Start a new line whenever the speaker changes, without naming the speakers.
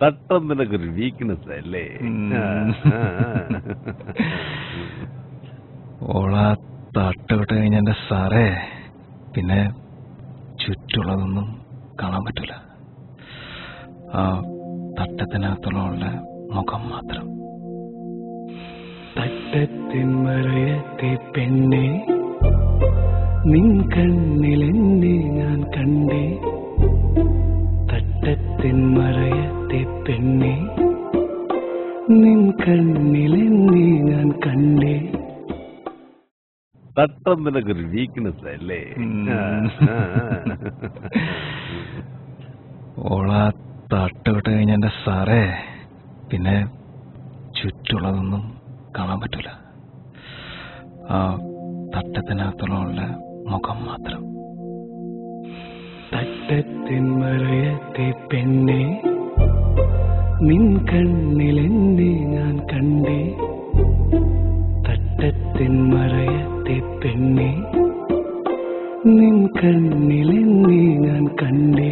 തട്ടം നിനക്കൊരു വീക്ക്നെസ് അല്ലേ?
ഓളാ തട്ടോട്ട് കഴിഞ്ഞ എന്റെ സാറേ പിന്നെ ചുറ്റുള്ളതൊന്നും കാണാൻ പറ്റൂല. ആ തട്ടത്തിനകത്തുള്ള മുഖം മാത്രം.
തട്ടത്തിൻ മറയത്തെ പെണ്ണെ നിൻ കണ്ണിലെന്നെ ഞാൻ കണ്ടേ. തട്ടത്തിൻ മറയത്തെ പെണ്ണെ നിൻ കണ്ണിലെന്നെ ഞാൻ കണ്ടേ.
തട്ടം നിനക്കൊരു വീക്ക്നെസ് അല്ലേ?
ഓളാ തട്ടോട്ട് കഴിഞ്ഞ എന്റെ സാറേ പിന്നെ ചുറ്റുള്ളതൊന്നും കാണാൻ പറ്റൂല. ആ തട്ടത്തിനകത്തുള്ള മുഖം മാത്രം.
തട്ടത്തിൻ മറയത്തെ പെണ്ണെ നിൻ കണ്ണിലെന്നെ ഞാൻ കണ്ടേ. തട്ടത്തിൻ മറയത്തെ പെണ്ണെ നിൻ കണ്ണിലെന്നെ ഞാൻ കണ്ടേ.